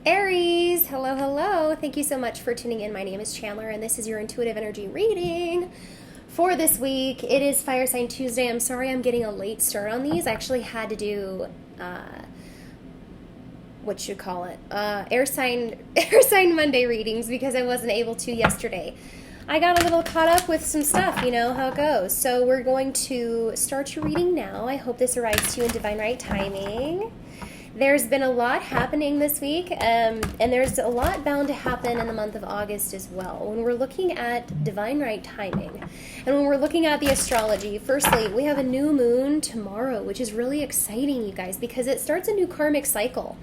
Aries, hello, hello. Thank you so much for tuning in. My name is Chandler, and this is your intuitive energy reading for this week. It is Fire Sign Tuesday. I'm sorry I'm getting a late start on these. I actually had to do, air sign Monday readings because I wasn't able to yesterday. I got a little caught up with some stuff, you know how it goes. So we're going to start your reading now. I hope this arrives to you in divine right timing. There's been a lot happening this week, and there's a lot bound to happen in the month of August as well. When we're looking at divine right timing, and when we're looking at the astrology, firstly, we have a new moon tomorrow, which is really exciting, you guys, because it starts a new karmic cycle.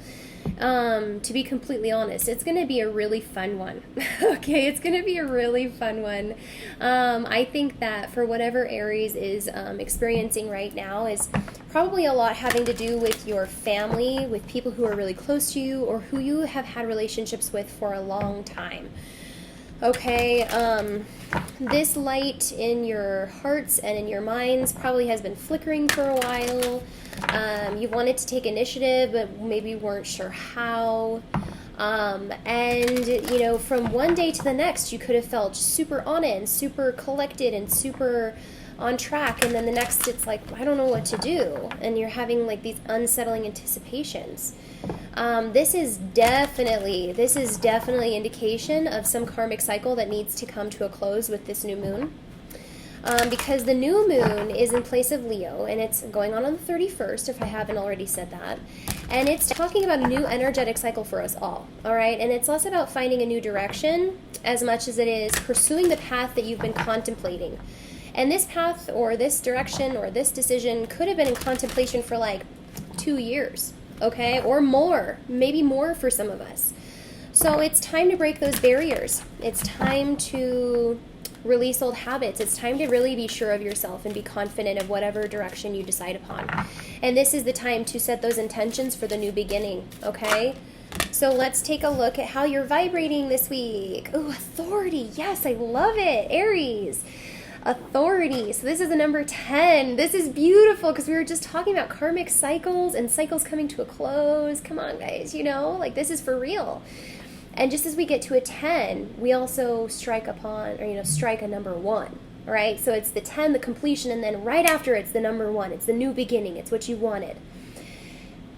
To be completely honest, it's going to be a really fun one. Okay, it's going to be a really fun one. I think that for whatever Aries is experiencing right now is probably a lot having to do with your family, with people who are really close to you, or who you have had relationships with for a long time. Okay, this light in your hearts and in your minds probably has been flickering for a while. You wanted to take initiative, but maybe weren't sure how. And, you know, from one day to the next, you could have felt super on it and super collected and super on track. And then the next, it's like, I don't know what to do. And you're having like these unsettling anticipations. This is definitely indication of some karmic cycle that needs to come to a close with this new moon. Because the new moon is in place of Leo, and it's going on the 31st, if I haven't already said that. And it's talking about a new energetic cycle for us all right? And it's less about finding a new direction as much as it is pursuing the path that you've been contemplating. And this path or this direction or this decision could have been in contemplation for like 2 years, okay? Or more, maybe more for some of us. So it's time to break those barriers. It's time to release old habits. It's time to really be sure of yourself and be confident of whatever direction you decide upon. And this is the time to set those intentions for the new beginning, okay? So let's take a look at how you're vibrating this week. Ooh, authority. Yes, I love it. Aries. Authority. So this is the number 10. This is beautiful because we were just talking about karmic cycles and cycles coming to a close. Come on, guys, you know, like this is for real. And just as we get to a 10, we also strike a number 1, right? So it's the 10, the completion, and then right after it's the number 1. It's the new beginning. It's what you wanted.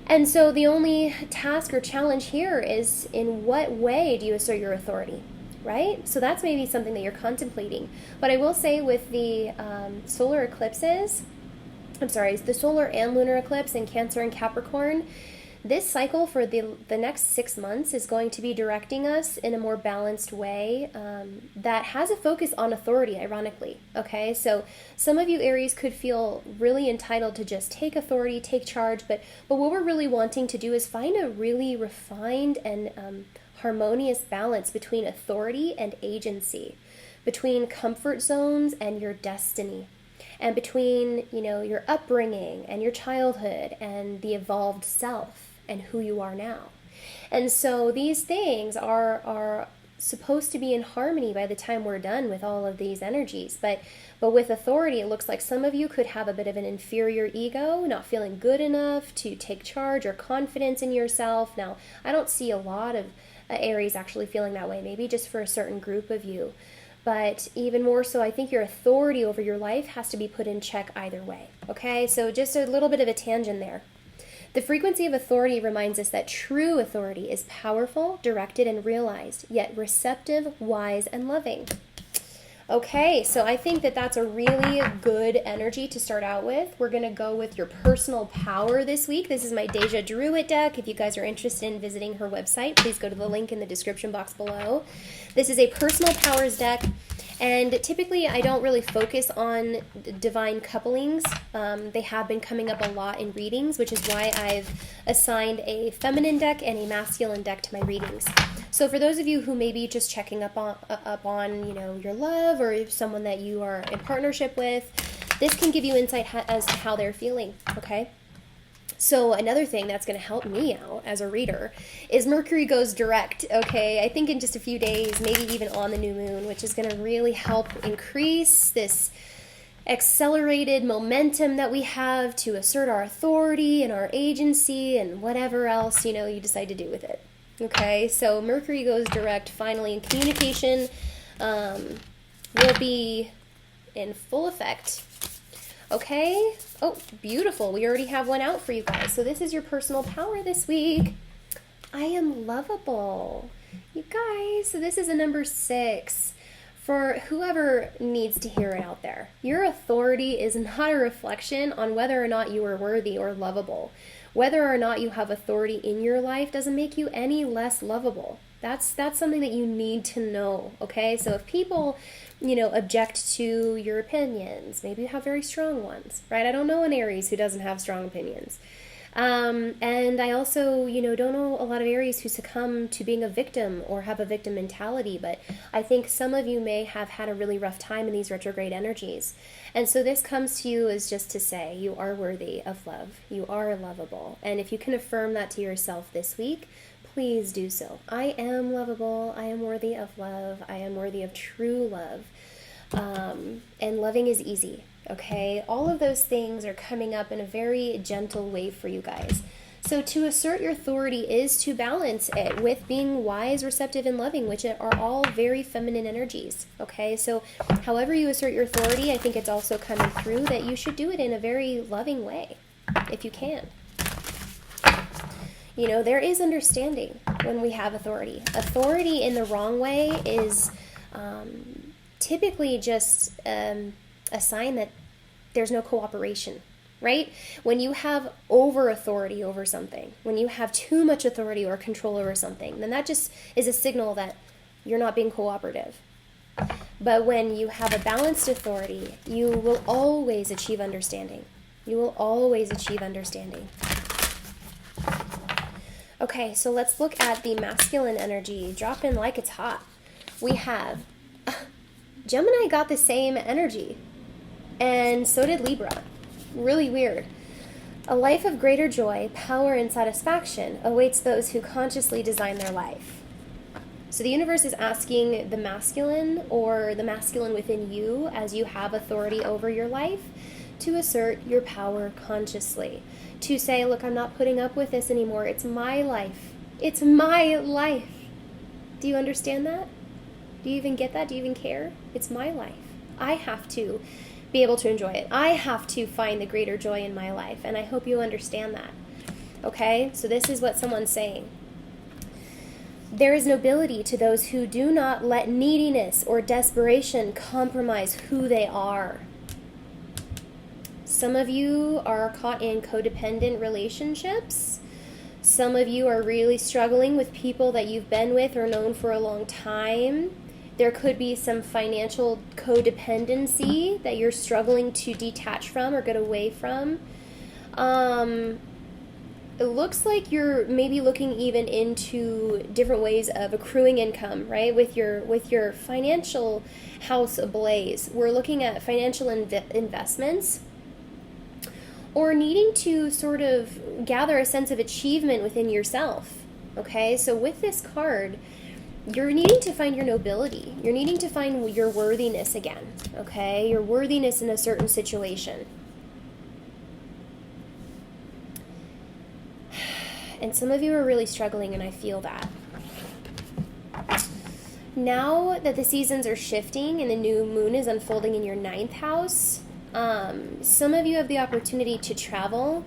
And so the only task or challenge here is in what way do you assert your authority, right? So that's maybe something that you're contemplating. But I will say with the solar and lunar eclipse in Cancer and Capricorn, this cycle for the next 6 months is going to be directing us in a more balanced way that has a focus on authority, ironically. Okay, so some of you Aries could feel really entitled to just take authority, take charge, but what we're really wanting to do is find a really refined and harmonious balance between authority and agency, between comfort zones and your destiny, and between, you know, your upbringing and your childhood and the evolved self and who you are now. And so these things are supposed to be in harmony by the time we're done with all of these energies. But with authority, it looks like some of you could have a bit of an inferior ego, not feeling good enough to take charge or confidence in yourself. Now, I don't see a lot of Aries actually feeling that way, maybe just for a certain group of you. But even more so, I think your authority over your life has to be put in check either way. Okay, so just a little bit of a tangent there. The frequency of authority reminds us that true authority is powerful, directed, and realized, yet receptive, wise, and loving. Okay, so I think that that's a really good energy to start out with. We're going to go with your personal power this week. This is my Deja Druid deck. If you guys are interested in visiting her website, please go to the link in the description box below. This is a personal powers deck. And typically, I don't really focus on divine couplings. They have been coming up a lot in readings, which is why I've assigned a feminine deck and a masculine deck to my readings. So for those of you who may be just checking up on you know, your love or someone that you are in partnership with, this can give you insight as to how they're feeling, okay? So another thing that's going to help me out as a reader is Mercury goes direct, okay? I think in just a few days, maybe even on the new moon, which is going to really help increase this accelerated momentum that we have to assert our authority and our agency and whatever else, you know, you decide to do with it. Okay, so Mercury goes direct finally, and communication will be in full effect. Okay, oh, beautiful. We already have one out for you guys. So this is your personal power this week. I am lovable. You guys, so this is a number 6. For whoever needs to hear it out there, your authority is not a reflection on whether or not you are worthy or lovable. Whether or not you have authority in your life doesn't make you any less lovable. That's something that you need to know, okay? So if people, object to your opinions, maybe you have very strong ones, right? I don't know an Aries who doesn't have strong opinions. And I also, don't know a lot of Aries who succumb to being a victim or have a victim mentality, but I think some of you may have had a really rough time in these retrograde energies. And so this comes to you as just to say you are worthy of love. You are lovable. And if you can affirm that to yourself this week, please do so. I am lovable. I am worthy of love. I am worthy of true love. And loving is easy. Okay, all of those things are coming up in a very gentle way for you guys. So to assert your authority is to balance it with being wise, receptive, and loving, which are all very feminine energies. Okay, so however you assert your authority, I think it's also coming through that you should do it in a very loving way, if you can. There is understanding when we have authority. Authority in the wrong way is typically just a sign that there's no cooperation, right? When you have over authority over something, when you have too much authority or control over something, then that just is a signal that you're not being cooperative. But when you have a balanced authority, you will always achieve understanding. You will always achieve understanding. Okay, so let's look at the masculine energy. Drop in like it's hot. We have Gemini got the same energy, and so did Libra. Really weird. A life of greater joy, power, and satisfaction awaits those who consciously design their life. So the universe is asking the masculine or the masculine within you, as you have authority over your life, to assert your power consciously. To say, look, I'm not putting up with this anymore. It's my life. It's my life. Do you understand that? Do you even get that? Do you even care? It's my life. I have to be able to enjoy it. I have to find the greater joy in my life, and I hope you understand that. Okay? So this is what someone's saying. There is nobility to those who do not let neediness or desperation compromise who they are. Some of you are caught in codependent relationships. Some of you are really struggling with people that you've been with or known for a long time. There could be some financial codependency that you're struggling to detach from or get away from. It looks like you're maybe looking even into different ways of accruing income, right? With your financial house ablaze. We're looking at financial investments, or needing to sort of gather a sense of achievement within yourself. Okay, so with this card, you're needing to find your nobility. You're needing to find your worthiness again, okay? Your worthiness in a certain situation. And some of you are really struggling, and I feel that. Now that the seasons are shifting and the new moon is unfolding in your 9th house, some of you have the opportunity to travel,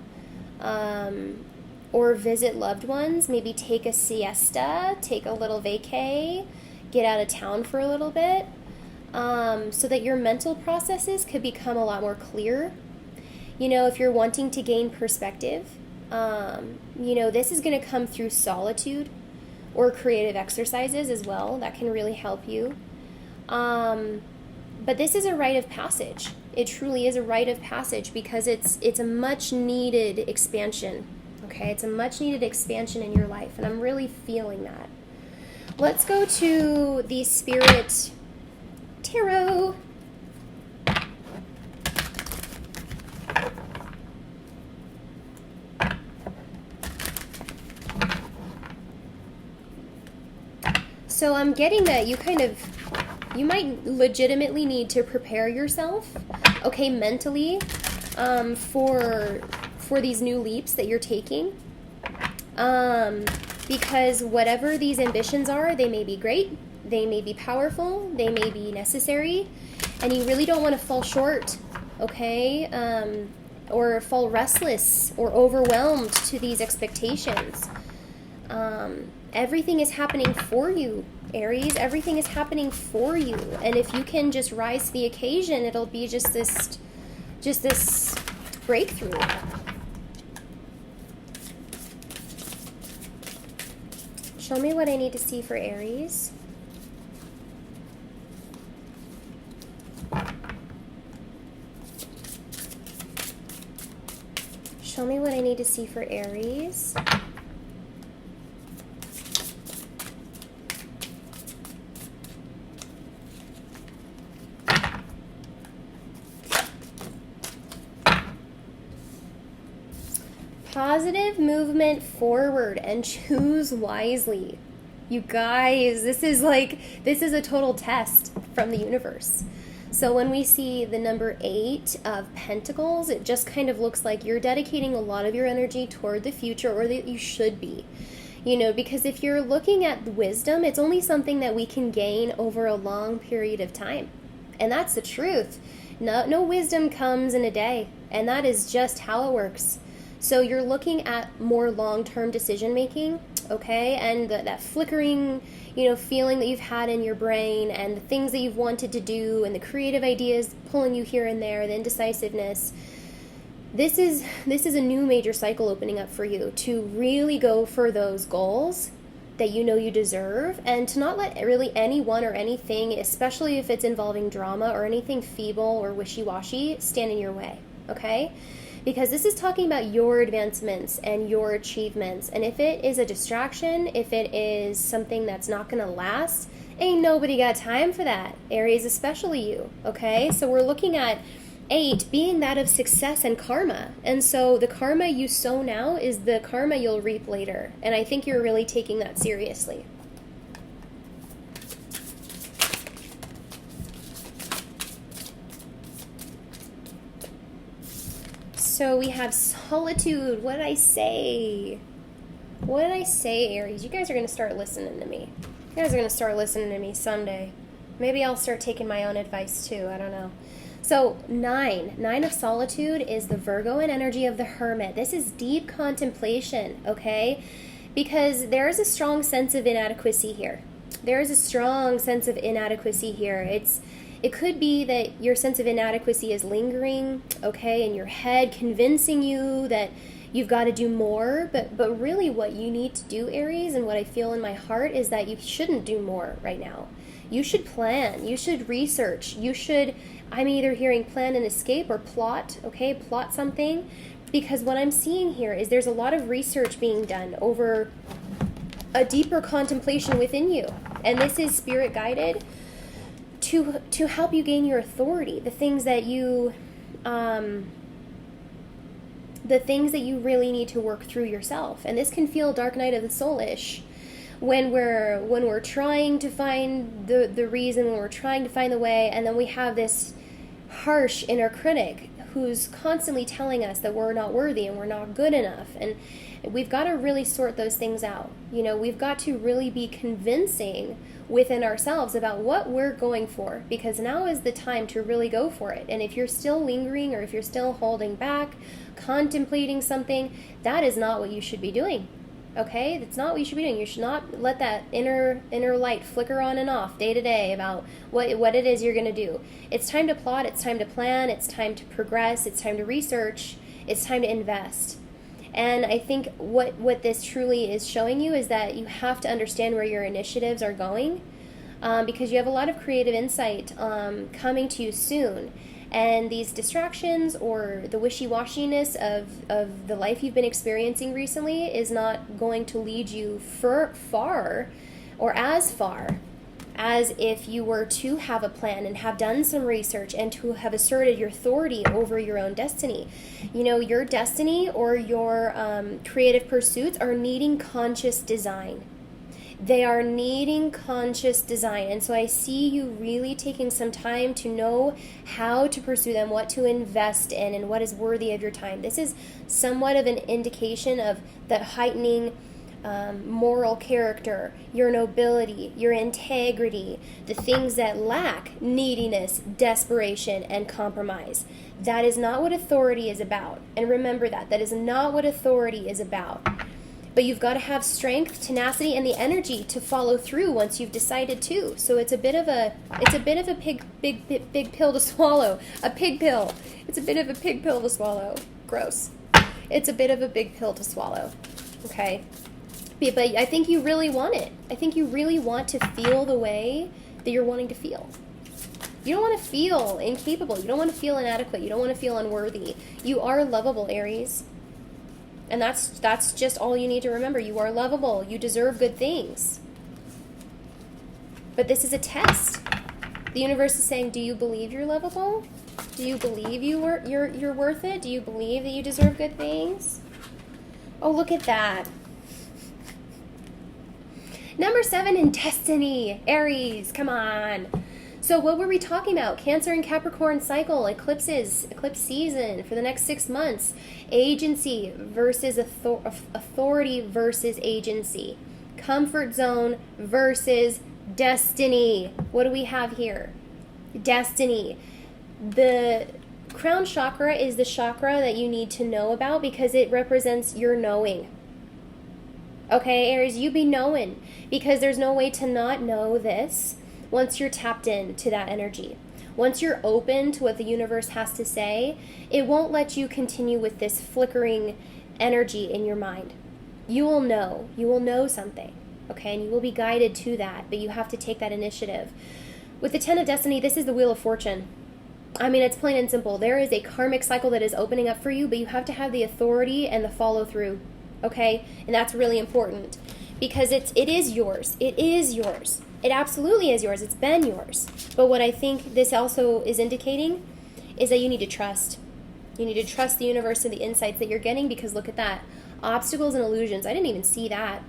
or visit loved ones, maybe take a siesta, take a little vacay, get out of town for a little bit, so that your mental processes could become a lot more clear. If you're wanting to gain perspective, this is going to come through solitude or creative exercises as well. That can really help you. But this is a rite of passage. It truly is a rite of passage because it's a much needed expansion. Okay, it's a much needed expansion in your life, and I'm really feeling that. Let's go to the Spirit Tarot. So I'm getting that you might legitimately need to prepare yourself, okay, mentally, for these new leaps that you're taking. Because whatever these ambitions are, they may be great, they may be powerful, they may be necessary, and you really don't want to fall short, okay? Or fall restless or overwhelmed to these expectations. Everything is happening for you, Aries. Everything is happening for you. And if you can just rise to the occasion, it'll be just this breakthrough. Show me what I need to see for Aries. Show me what I need to see for Aries. Positive movement forward and choose wisely. You guys, this is a total test from the universe. So when we see the number 8 of Pentacles, it just kind of looks like you're dedicating a lot of your energy toward the future, or that you should be. Because if you're looking at wisdom, it's only something that we can gain over a long period of time. And that's the truth. No wisdom comes in a day, and that is just how it works. So you're looking at more long-term decision making, okay? And that flickering, feeling that you've had in your brain, and the things that you've wanted to do, and the creative ideas pulling you here and there, the indecisiveness. This is a new major cycle opening up for you to really go for those goals that you know you deserve, and to not let really anyone or anything, especially if it's involving drama or anything feeble or wishy-washy, stand in your way, okay? Because this is talking about your advancements and your achievements. And if it is a distraction, if it is something that's not going to last, ain't nobody got time for that. Aries, especially you, okay? So we're looking at 8 being that of success and karma. And so the karma you sow now is the karma you'll reap later. And I think you're really taking that seriously. So we have solitude. What did I say? What did I say, Aries? You guys are going to start listening to me. You guys are going to start listening to me someday. Maybe I'll start taking my own advice too. I don't know. So 9 of solitude is the Virgoan energy of the Hermit. This is deep contemplation, okay? Because there is a strong sense of inadequacy here. There is a strong sense of inadequacy here. It could be that your sense of inadequacy is lingering, okay, in your head, convincing you that you've got to do more. But really what you need to do, Aries, and what I feel in my heart is that you shouldn't do more right now. You should plan. You should research. I'm either hearing plan and escape or plot, okay, plot something. Because what I'm seeing here is there's a lot of research being done over a deeper contemplation within you. And this is spirit guided to help you gain your authority, the things that you really need to work through yourself. And this can feel dark night of the soul-ish when we're trying to find the reason, when we're trying to find the way, and then we have this harsh inner critic who's constantly telling us that we're not worthy and we're not good enough. And we've got to really sort those things out. We've got to really be convincing within ourselves about what we're going for, because now is the time to really go for it. And if you're still lingering, or if you're still holding back, contemplating something, that is not what you should be doing. Okay? That's not what you should be doing. You should not let that inner light flicker on and off day to day about what it is you're going to do. It's time to plot, it's time to plan, it's time to progress, it's time to research, it's time to invest. And I think what this truly is showing you is that you have to understand where your initiatives are going, because you have a lot of creative insight coming to you soon. And these distractions or the wishy-washiness of the life you've been experiencing recently is not going to lead you far or as far as if you were to have a plan and have done some research and to have asserted your authority over your own destiny. Your destiny or your creative pursuits are needing conscious design. They are needing conscious design. And so I see you really taking some time to know how to pursue them, what to invest in, and what is worthy of your time. This is somewhat of an indication of the heightening moral character, your nobility, your integrity, the things that lack neediness, desperation, and compromise. That is not what authority is about. And remember that. That is not what authority is about. But you've got to have strength, tenacity, and the energy to follow through once you've decided to. So it's a bit of a big pill to swallow. A pig pill. It's a bit of a pig pill to swallow. Gross. It's a bit of a big pill to swallow. Okay? But I think you really want it. I think you really want to feel the way that you're wanting to feel. You don't want to feel incapable. You don't want to feel inadequate. You don't want to feel unworthy. You are lovable, Aries. And that's just all you need to remember. You are lovable. You deserve good things. But this is a test. The universe is saying, do you believe you're lovable? Do you believe you're worth it? Do you believe that you deserve good things? Oh, look at that. Number 7 in destiny. Aries, come on. So what were we talking about? Cancer and Capricorn cycle, eclipses, eclipse season for the next 6 months. Agency versus authority versus agency. Comfort zone versus destiny. What do we have here? Destiny. The crown chakra is the chakra that you need to know about because it represents your knowing. Okay, Aries, you be knowing because there's no way to not know this. Once you're tapped into that energy, once you're open to what the universe has to say, it won't let you continue with this flickering energy in your mind. You will know something, okay? And you will be guided to that, but you have to take that initiative. With the 10 of Destiny, this is the Wheel of Fortune. I mean, it's plain and simple. There is a karmic cycle that is opening up for you, but you have to have the authority and the follow through, okay? And that's really important because it is yours. It is yours. It absolutely is yours. It's been yours. But what I think this also is indicating is that you need to trust. You need to trust the universe and the insights that you're getting because look at that. Obstacles and illusions. I didn't even see that.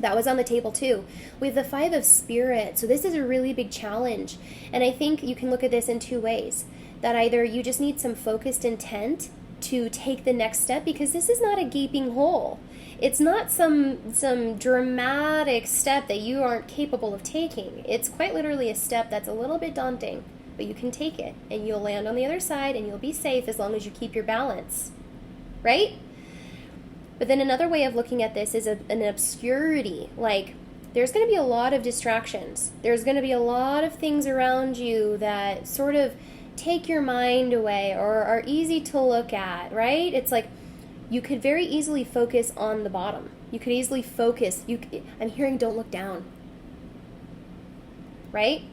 That was on the table too. We have the 5 of Spirit. So this is a really big challenge. And I think you can look at this in 2 ways. That either you just need some focused intent to take the next step because this is not a gaping hole. It's not some dramatic step that you aren't capable of taking. It's quite literally a step that's a little bit daunting, but you can take it, and you'll land on the other side, and you'll be safe as long as you keep your balance, right? But then another way of looking at this is an obscurity. Like, there's going to be a lot of distractions. There's going to be a lot of things around you that sort of take your mind away or are easy to look at, right? It's like, you could very easily focus on the bottom. You could easily focus. I'm hearing don't look down. Right?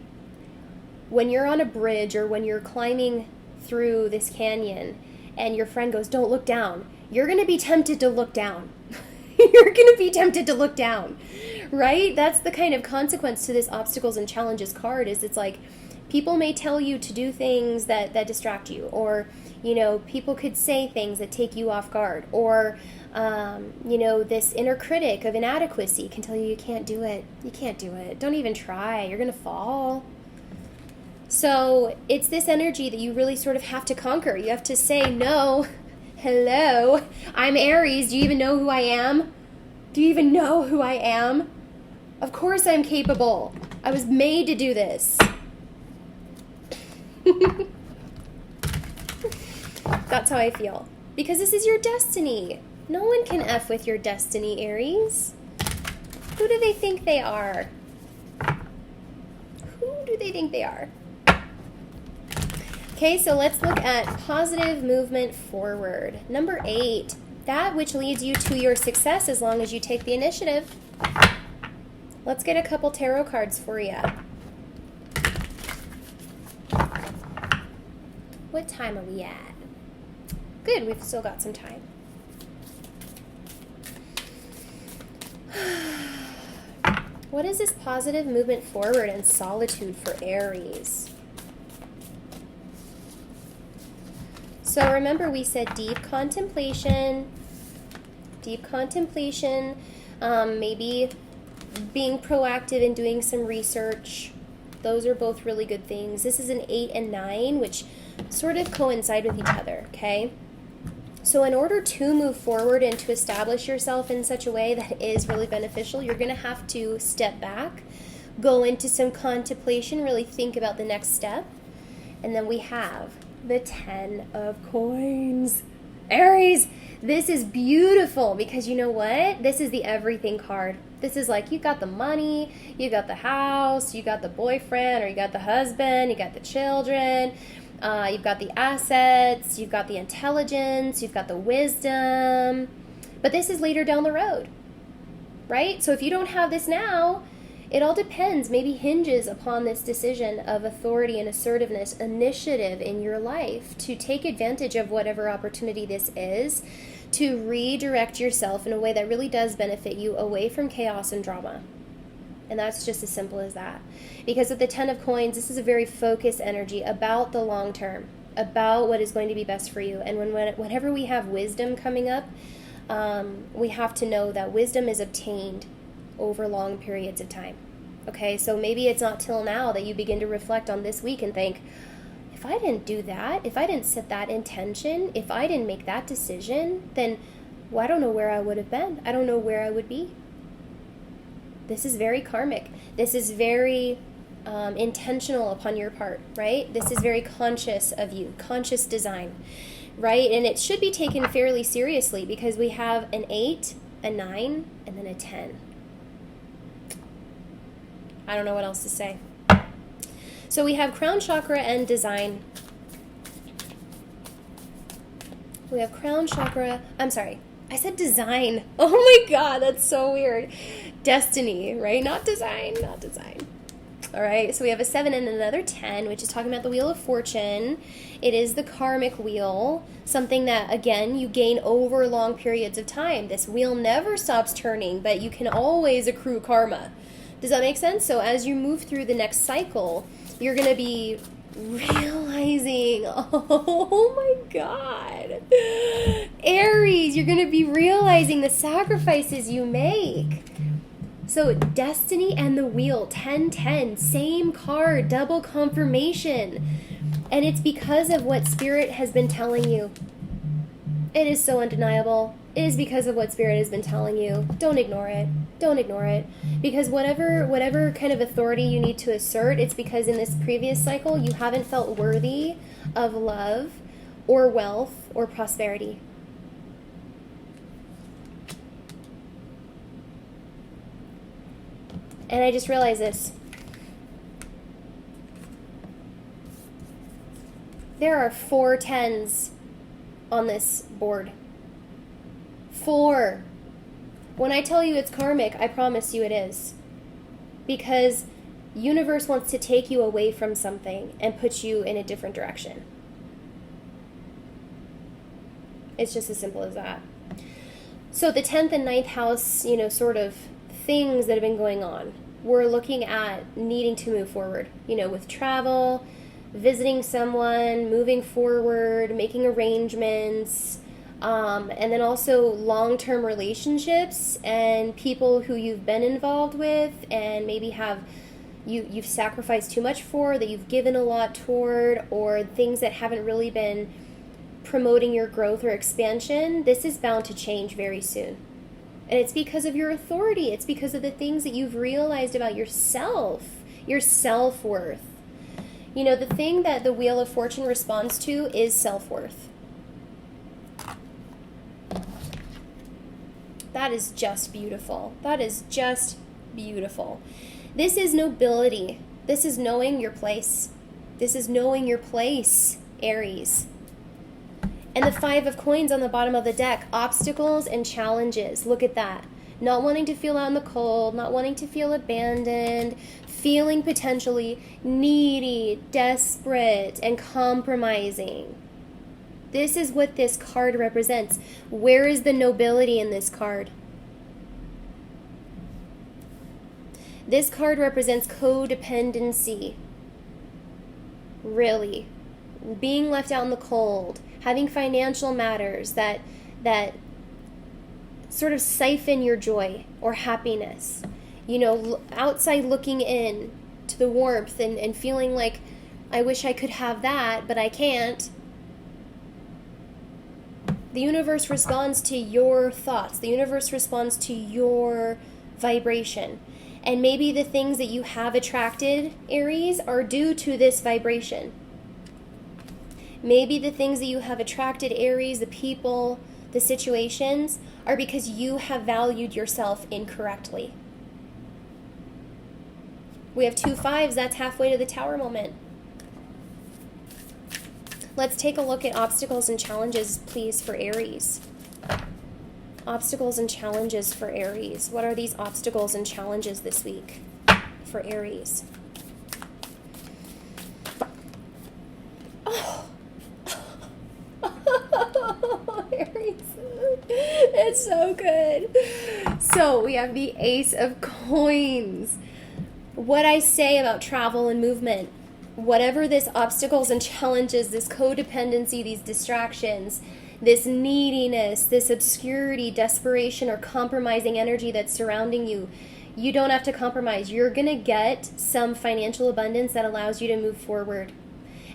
When you're on a bridge or when you're climbing through this canyon and your friend goes, don't look down, you're going to be tempted to look down. You're going to be tempted to look down. Right? That's the kind of consequence to this obstacles and challenges card is it's like people may tell you to do things that distract you or people could say things that take you off guard or, this inner critic of inadequacy can tell you can't do it. You can't do it. Don't even try. You're going to fall. So it's this energy that you really sort of have to conquer. You have to say, no, hello, I'm Aries. Do you even know who I am? Do you even know who I am? Of course I'm capable. I was made to do this. That's how I feel. Because this is your destiny. No one can F with your destiny, Aries. Who do they think they are? Who do they think they are? Okay, so let's look at positive movement forward. Number 8, that which leads you to your success as long as you take the initiative. Let's get a couple tarot cards for you. What time are we at? Good, we've still got some time. What is this positive movement forward and solitude for Aries? So remember we said deep contemplation, maybe being proactive and doing some research. Those are both really good things. This is an 8 and 9, which sort of coincide with each other, okay? So in order to move forward and to establish yourself in such a way that is really beneficial, you're going to have to step back, go into some contemplation, really think about the next step. And then we have the 10 of coins. Aries, this is beautiful because you know what? This is the everything card. This is like you got the money, you got the house, you got the boyfriend, or you got the husband, you got the children, you've got the assets, you've got the intelligence, you've got the wisdom. But this is later down the road, right? So if you don't have this now, it all depends, maybe hinges upon this decision of authority and assertiveness, initiative in your life to take advantage of whatever opportunity this is, to redirect yourself in a way that really does benefit you away from chaos and drama. And that's just as simple as that. Because with the 10 of coins, this is a very focused energy about the long term, about what is going to be best for you. And whenever we have wisdom coming up, we have to know that wisdom is obtained over long periods of time. Okay, so maybe it's not till now that you begin to reflect on this week and think, if I didn't do that, if I didn't set that intention, if I didn't make that decision, then I don't know where I would have been. I don't know where I would be. This is very karmic. This is very intentional upon your part, right? This is very conscious of you, conscious design, right? And it should be taken fairly seriously because we have an 8, a 9, and then a 10. I don't know what else to say. So we have crown chakra and design. We have crown chakra. I'm sorry. I said design. Oh my God, that's so weird. Destiny, right? Not design, not design. All right, so we have a 7 and another 10, which is talking about the Wheel of Fortune. It is the karmic wheel, something that, again, you gain over long periods of time. This wheel never stops turning, but you can always accrue karma. Does that make sense? So as you move through the next cycle, you're going to be realizing, oh my God, Aries, you're going to be realizing the sacrifices you make. So destiny and the wheel, 10-10, same card, double confirmation. And it's because of what Spirit has been telling you. It is so undeniable. It is because of what Spirit has been telling you. Don't ignore it. Don't ignore it. Because whatever kind of authority you need to assert, it's because in this previous cycle you haven't felt worthy of love or wealth or prosperity. And I just realized this. There are 4 10s on this board. 4. When I tell you it's karmic, I promise you it is. Because universe wants to take you away from something and put you in a different direction. It's just as simple as that. So the 10th and 9th house, sort of things that have been going on. We're looking at needing to move forward, with travel, visiting someone, moving forward, making arrangements, and then also long-term relationships and people who you've been involved with and maybe you've sacrificed too much for, that you've given a lot toward, or things that haven't really been promoting your growth or expansion. This is bound to change very soon. And it's because of your authority. It's because of the things that you've realized about yourself, your self-worth. The thing that the Wheel of Fortune responds to is self-worth. That is just beautiful. That is just beautiful. This is nobility. This is knowing your place. This is knowing your place, Aries. And the 5 of coins on the bottom of the deck, obstacles and challenges. Look at that. Not wanting to feel out in the cold, not wanting to feel abandoned, feeling potentially needy, desperate, and compromising. This is what this card represents. Where is the nobility in this card? This card represents codependency. Really. Being left out in the cold. Having financial matters that sort of siphon your joy or happiness. Outside looking in to the warmth and feeling like, I wish I could have that, but I can't. The universe responds to your thoughts. The universe responds to your vibration. And maybe the things that you have attracted, Aries, are due to this vibration. Maybe the things that you have attracted, Aries, the people, the situations, are because you have valued yourself incorrectly. We have 2 5s. That's halfway to the Tower moment. Let's take a look at obstacles and challenges, please, for Aries. Obstacles and challenges for Aries. What are these obstacles and challenges this week for Aries? Oh, Aries. It's so good. So we have the Ace of Coins. What I say about travel and movement, whatever this obstacles and challenges, this codependency, these distractions, this neediness, this obscurity, desperation, or compromising energy that's surrounding you, you don't have to compromise. You're going to get some financial abundance that allows you to move forward.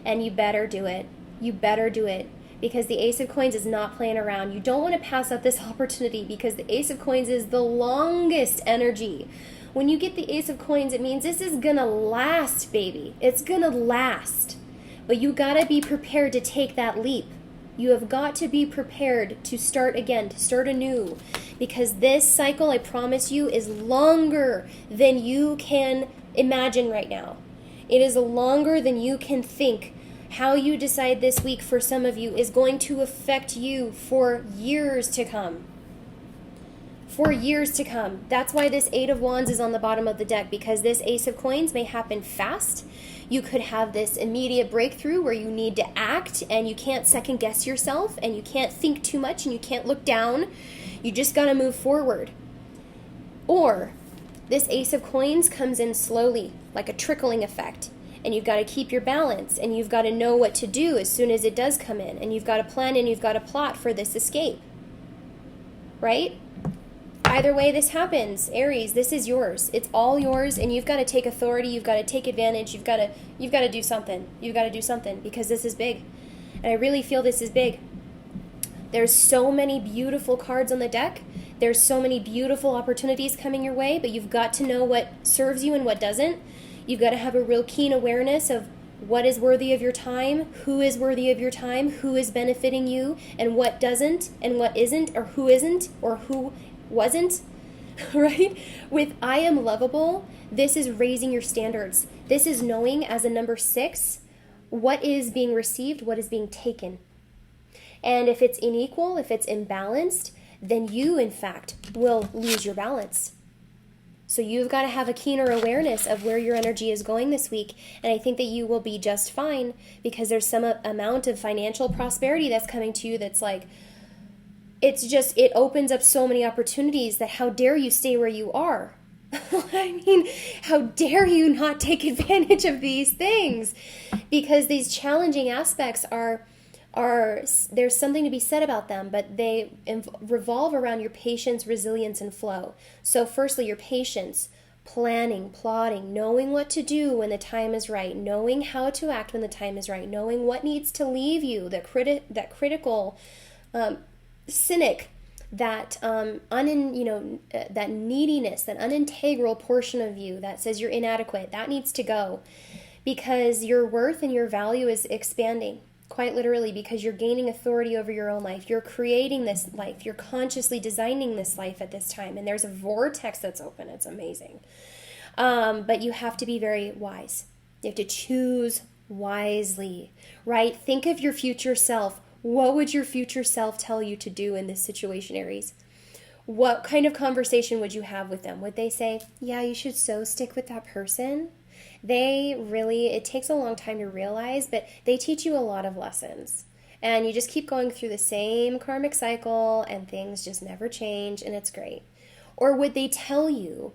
And you better do it. You better do it. Because the Ace of Coins is not playing around. You don't want to pass up this opportunity because the Ace of Coins is the longest energy. When you get the Ace of Coins, it means this is going to last, baby. It's going to last. But you got to be prepared to take that leap. You have got to be prepared to start again, to start anew. Because this cycle, I promise you, is longer than you can imagine right now. It is longer than you can think. How you decide this week for some of you is going to affect you for years to come. For years to come. That's why this 8 of Wands is on the bottom of the deck, because this Ace of Coins may happen fast. You could have this immediate breakthrough where you need to act and you can't second guess yourself and you can't think too much and you can't look down. You just got to move forward. Or this Ace of Coins comes in slowly, like a trickling effect. And you've got to keep your balance and you've got to know what to do as soon as it does come in. And you've got to plan and you've got to plot for this escape. Right? Either way this happens, Aries, this is yours. It's all yours, and you've got to take authority. You've got to take advantage. You've got to do something. You've got to do something because this is big. And I really feel this is big. There's so many beautiful cards on the deck. There's so many beautiful opportunities coming your way, but you've got to know what serves you and what doesn't. You've got to have a real keen awareness of what is worthy of your time, who is worthy of your time, who is benefiting you, and what doesn't, and what isn't, or who isn't, or who wasn't, right? With I am lovable, this is raising your standards. This is knowing as a number 6, what is being received, what is being taken. And if it's unequal, if it's imbalanced, then you, in fact, will lose your balance. So you've got to have a keener awareness of where your energy is going this week. And I think that you will be just fine because there's some amount of financial prosperity that's coming to you that's like, it opens up so many opportunities that how dare you stay where you are? I mean, how dare you not take advantage of these things? Because these challenging aspects are there's something to be said about them, but they revolve around your patience, resilience, and flow. So firstly, your patience, planning, plotting, knowing what to do when the time is right, knowing how to act when the time is right, knowing what needs to leave you, that critical cynic, that that neediness, that unintegral portion of you that says you're inadequate, that needs to go, because your worth and your value is expanding, quite literally, because you're gaining authority over your own life. You're creating this life. You're consciously designing this life at this time, and there's a vortex that's open. It's amazing. But you have to be very wise. You have to choose wisely, right? Think of your future self. What would your future self tell you to do in this situation, Aries? What kind of conversation would you have with them? Would they say, yeah, you should so stick with that person? It takes a long time to realize, but they teach you a lot of lessons. And you just keep going through the same karmic cycle and things just never change, and it's great. Or would they tell you,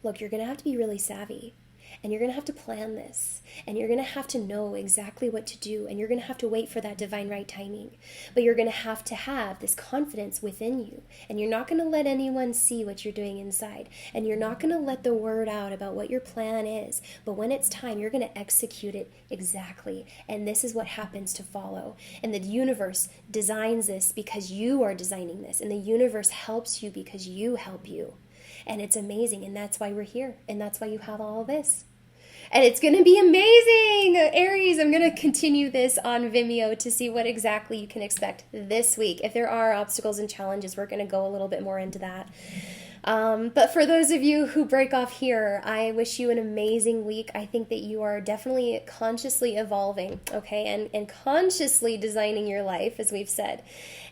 look, you're going to have to be really savvy. And you're going to have to plan this. And you're going to have to know exactly what to do. And you're going to have to wait for that divine right timing. But you're going to have this confidence within you. And you're not going to let anyone see what you're doing inside. And you're not going to let the word out about what your plan is. But when it's time, you're going to execute it exactly. And this is what happens to follow. And the universe designs this because you are designing this. And the universe helps you because you help you. And it's amazing. And that's why we're here. And that's why you have all this. And it's going to be amazing. Aries, I'm going to continue this on Vimeo to see what exactly you can expect this week. If there are obstacles and challenges, we're going to go a little bit more into that. But for those of you who break off here, I wish you an amazing week. I think that you are definitely consciously evolving, okay, and consciously designing your life, as we've said.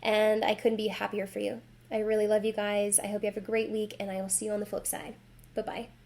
And I couldn't be happier for you. I really love you guys. I hope you have a great week, and I will see you on the flip side. Bye-bye.